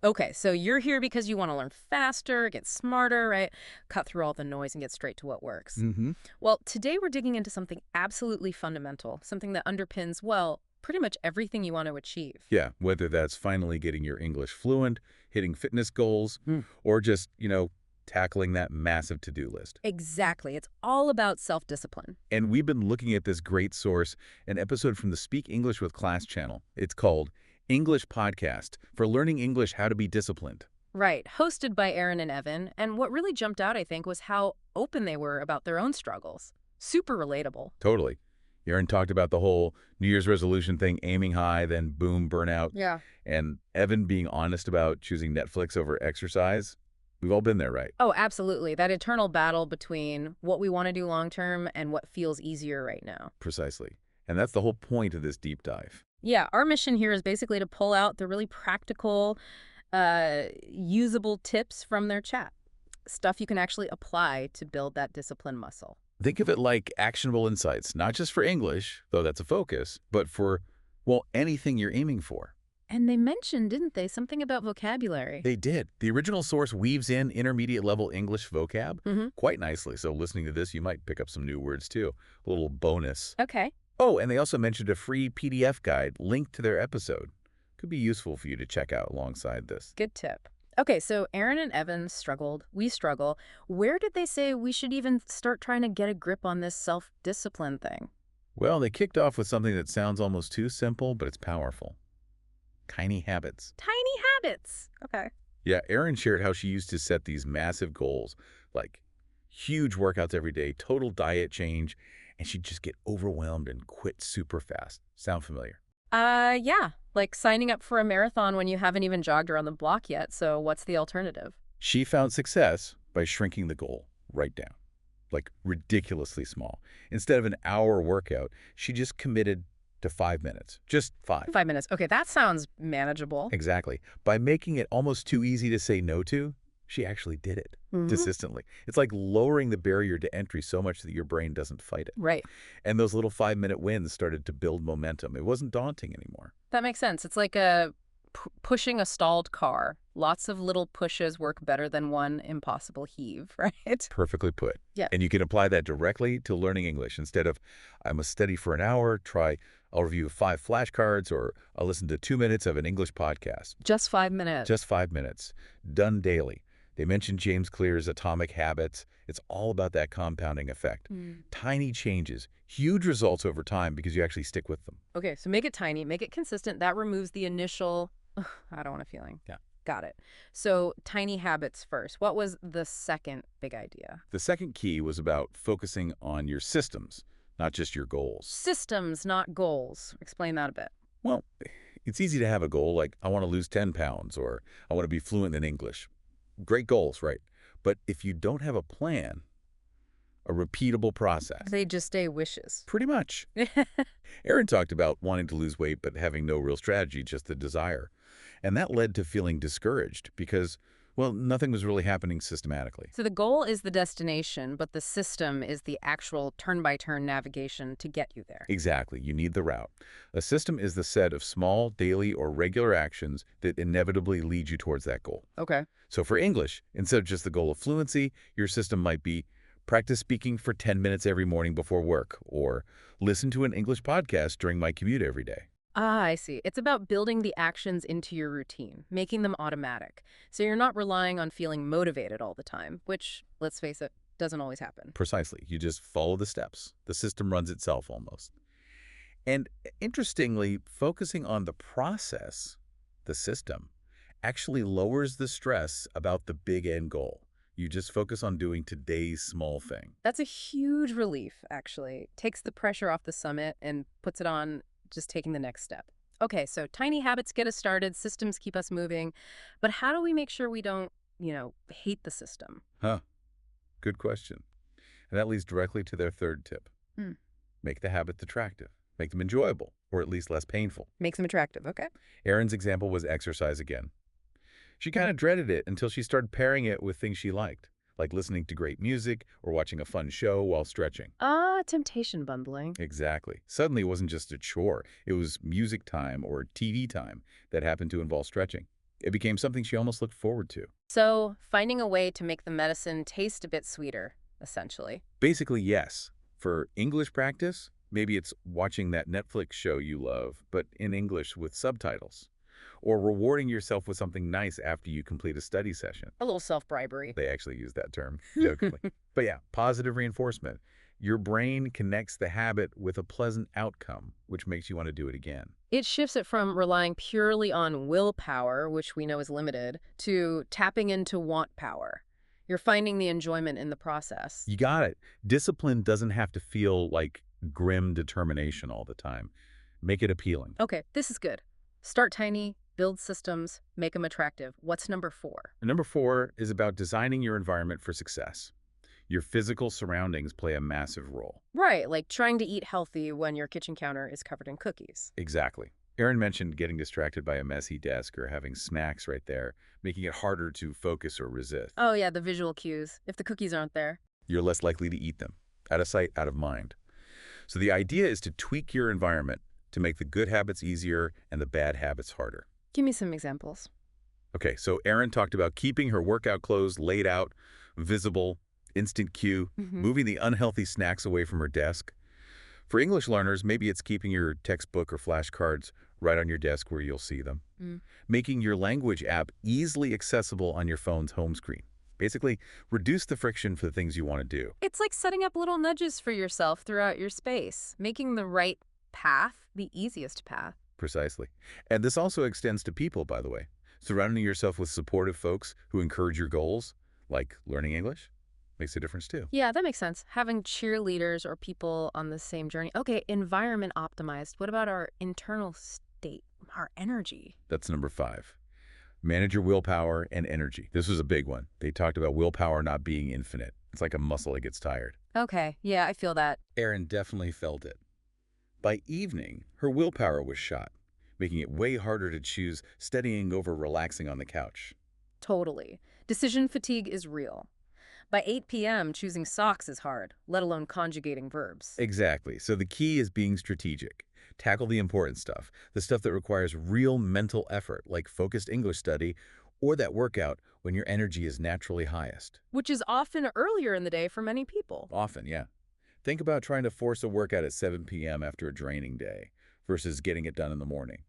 Okay, so you're here because you want to learn faster, get smarter, right? Cut through all the noise and get straight to what works. Mm-hmm. Well, today we're digging into something absolutely fundamental, something that underpins, well, pretty much everything you want to achieve. Yeah, whether that's finally getting your English fluent, hitting fitness goals, Hmm. or just, tackling that massive to-do list. Exactly. It's all about self-discipline. And we've been looking at this great source, an episode from the Speak English with Class channel. It's called English Podcast for Learning English How to Be Disciplined. Right, hosted by Aaron and Evan. And what really jumped out, I think, was how open they were about their own struggles. Super relatable. Totally. Aaron talked about the whole New Year's resolution thing, aiming high, then boom, burnout. Yeah. And Evan being honest about choosing Netflix over exercise. We've all been there, right? Oh, absolutely. That eternal battle between what we want to do long term and what feels easier right now. Precisely. And that's the whole point of this deep dive. Yeah, our mission here is basically to pull out the really practical, usable tips from their chat. Stuff you can actually apply to build that discipline muscle. Think of it like actionable insights, not just for English, though that's a focus, but for, well, anything you're aiming for. And they mentioned, didn't they, something about vocabulary? They did. The original source weaves in intermediate level English vocab quite nicely, so listening to this, you might pick up some new words too. A little bonus. Okay. Oh, and they also mentioned a free PDF guide linked to their episode. Could be useful for you to check out alongside this. Good tip. Okay, so Aaron and Evan struggled. We struggle. Where did they say we should even start trying to get a grip on this self-discipline thing? Well, they kicked off with something that sounds almost too simple, but it's powerful. Tiny habits. Tiny habits. Okay. Yeah, Erin shared how she used to set these massive goals, like huge workouts every day, total diet change, and she'd just get overwhelmed and quit super fast. Sound familiar? Yeah. Like signing up for a marathon when you haven't even jogged around the block yet. So what's the alternative? She found success by shrinking the goal right down, like ridiculously small. Instead of an hour workout, she just committed to 5 minutes. Just 5. 5 minutes. Okay, that sounds manageable. Exactly. By making it almost too easy to say no to, she actually did it consistently. It's like lowering the barrier to entry so much that your brain doesn't fight it. Right. And those little 5-minute wins started to build momentum. It wasn't daunting anymore. That makes sense. It's like pushing a stalled car. Lots of little pushes work better than one impossible heave, right? Perfectly put. Yeah. And you can apply that directly to learning English. Instead of, I must study for an hour, I'll review 5 flashcards, or I'll listen to 2 minutes of an English podcast. Just 5 minutes. Just 5 minutes. Done daily. They mentioned James Clear's Atomic Habits. It's all about that compounding effect. Tiny changes, huge results over time because you actually stick with them. Okay, so make it tiny, make it consistent. That removes the initial, "Ugh, I don't want a feeling." Yeah. Got it. So tiny habits first. What was the second big idea? The second key was about focusing on your systems, not just your goals. Systems, not goals. Explain that a bit. Well, it's easy to have a goal like, I want to lose 10 pounds, or I want to be fluent in English. Great goals, right? But if you don't have a plan, a repeatable process. They just stay wishes. Pretty much. Aaron talked about wanting to lose weight but having no real strategy, just the desire. And that led to feeling discouraged because, well, nothing was really happening systematically. So the goal is the destination, but the system is the actual turn-by-turn navigation to get you there. Exactly. You need the route. A system is the set of small, daily, or regular actions that inevitably lead you towards that goal. Okay. So for English, instead of just the goal of fluency, your system might be practice speaking for 10 minutes every morning before work, or listen to an English podcast during my commute every day. Ah, I see. It's about building the actions into your routine, making them automatic. So you're not relying on feeling motivated all the time, which, let's face it, doesn't always happen. Precisely. You just follow the steps. The system runs itself almost. And interestingly, focusing on the process, the system, actually lowers the stress about the big end goal. You just focus on doing today's small thing. That's a huge relief, actually. Takes the pressure off the summit and puts it on just taking the next step. Okay, so tiny habits get us started, systems keep us moving, but how do we make sure we don't, hate the system? Good question. And that leads directly to their third tip. Make the habits attractive. Make them enjoyable, or at least less painful. Makes them attractive, okay. Erin's example was exercise again. She kind of dreaded it until she started pairing it with things she liked, like listening to great music or watching a fun show while stretching. Temptation bundling. Exactly. Suddenly, it wasn't just a chore. It was music time or TV time that happened to involve stretching. It became something she almost looked forward to. So, finding a way to make the medicine taste a bit sweeter, essentially. Basically, yes. For English practice, maybe it's watching that Netflix show you love, but in English with subtitles. Or rewarding yourself with something nice after you complete a study session. A little self-bribery. They actually use that term, jokingly. But yeah, positive reinforcement. Your brain connects the habit with a pleasant outcome, which makes you want to do it again. It shifts it from relying purely on willpower, which we know is limited, to tapping into want power. You're finding the enjoyment in the process. You got it. Discipline doesn't have to feel like grim determination all the time. Make it appealing. Okay, this is good. Start tiny, build systems, make them attractive. What's number 4? And number 4 is about designing your environment for success. Your physical surroundings play a massive role. Right, like trying to eat healthy when your kitchen counter is covered in cookies. Exactly. Erin mentioned getting distracted by a messy desk or having snacks right there, making it harder to focus or resist. Oh yeah, the visual cues. If the cookies aren't there. You're less likely to eat them. Out of sight, out of mind. So the idea is to tweak your environment to make the good habits easier and the bad habits harder. Give me some examples. Okay, so Erin talked about keeping her workout clothes laid out, visible, instant cue, moving the unhealthy snacks away from her desk. For English learners, maybe it's keeping your textbook or flashcards right on your desk where you'll see them. Mm. Making your language app easily accessible on your phone's home screen. Basically, reduce the friction for the things you want to do. It's like setting up little nudges for yourself throughout your space, making the right path the easiest path. Precisely. And this also extends to people, by the way. Surrounding yourself with supportive folks who encourage your goals, like learning English, makes a difference too. Yeah, that makes sense. Having cheerleaders or people on the same journey. Okay, environment optimized. What about our internal state, our energy? That's number 5. Manage your willpower and energy. This was a big one. They talked about willpower not being infinite. It's like a muscle that gets tired. Okay, yeah, I feel that. Erin definitely felt it. By evening, her willpower was shot, making it way harder to choose studying over relaxing on the couch. Totally. Decision fatigue is real. By 8 p.m., choosing socks is hard, let alone conjugating verbs. Exactly. So the key is being strategic. Tackle the important stuff, the stuff that requires real mental effort, like focused English study, or that workout when your energy is naturally highest. Which is often earlier in the day for many people. Often, yeah. Think about trying to force a workout at 7 p.m. after a draining day versus getting it done in the morning.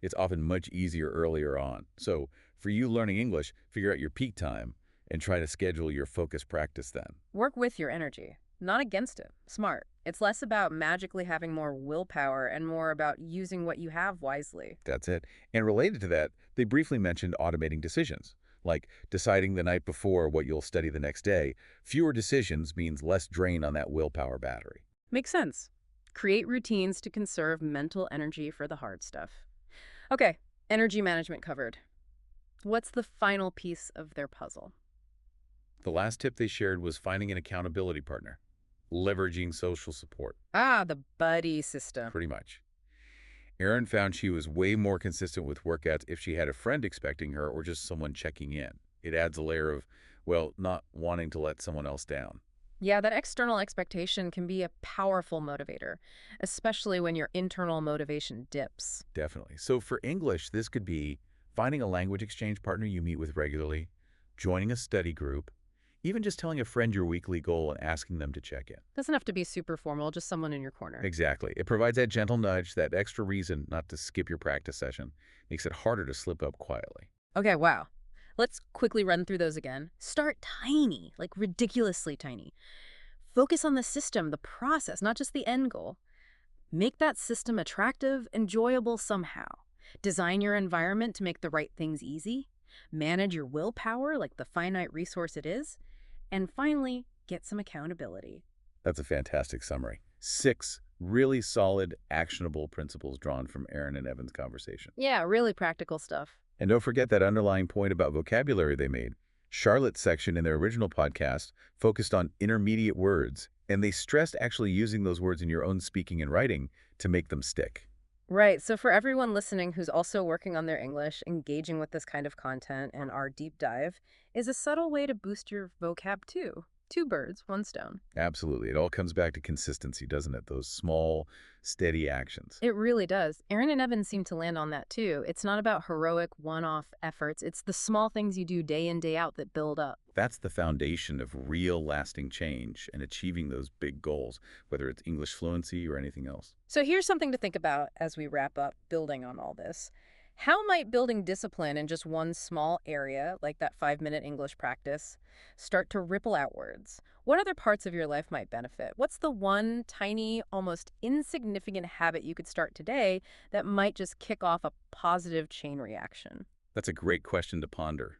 It's often much easier earlier on. So for you learning English, figure out your peak time and try to schedule your focus practice then. Work with your energy, not against it. Smart. It's less about magically having more willpower and more about using what you have wisely. That's it. And related to that, they briefly mentioned automating decisions, like deciding the night before what you'll study the next day. Fewer decisions means less drain on that willpower battery. Makes sense. Create routines to conserve mental energy for the hard stuff. Okay, energy management covered. What's the final piece of their puzzle? The last tip they shared was finding an accountability partner, leveraging social support, Ah, the buddy system. pretty much. Erin found she was way more consistent with workouts if she had a friend expecting her or just someone checking in. It adds a layer of, well, not wanting to let someone else down. Yeah, that external expectation can be a powerful motivator, especially when your internal motivation dips. Definitely. So for English, this could be finding a language exchange partner you meet with regularly, joining a study group, even just telling a friend your weekly goal and asking them to check in. Doesn't have to be super formal, just someone in your corner. Exactly. It provides that gentle nudge, that extra reason not to skip your practice session. Makes it harder to slip up quietly. Okay, wow. Let's quickly run through those again. Start tiny, like ridiculously tiny. Focus on the system, the process, not just the end goal. Make that system attractive, enjoyable somehow. Design your environment to make the right things easy. Manage your willpower like the finite resource it is. And finally, get some accountability. That's a fantastic summary. 6 really solid, actionable principles drawn from Erin and Evan's conversation. Yeah, really practical stuff. And don't forget that underlying point about vocabulary they made. Charlotte's section in their original podcast focused on intermediate words, and they stressed actually using those words in your own speaking and writing to make them stick. Right, so for everyone listening who's also working on their English, engaging with this kind of content and our deep dive is a subtle way to boost your vocab too. Two birds, one stone. Absolutely. It all comes back to consistency, doesn't it? Those small, steady actions. It really does. Aaron and Evan seem to land on that too. It's not about heroic one-off efforts. It's the small things you do day in, day out that build up. That's the foundation of real lasting change and achieving those big goals, whether it's English fluency or anything else. So here's something to think about as we wrap up building on all this. How might building discipline in just one small area, like that 5-minute English practice, start to ripple outwards? What other parts of your life might benefit? What's the one tiny, almost insignificant habit you could start today that might just kick off a positive chain reaction? That's a great question to ponder.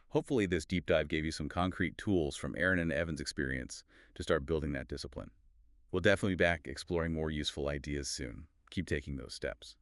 Hopefully, this deep dive gave you some concrete tools from Aaron and Evan's experience to start building that discipline. We'll definitely be back exploring more useful ideas soon. Keep taking those steps.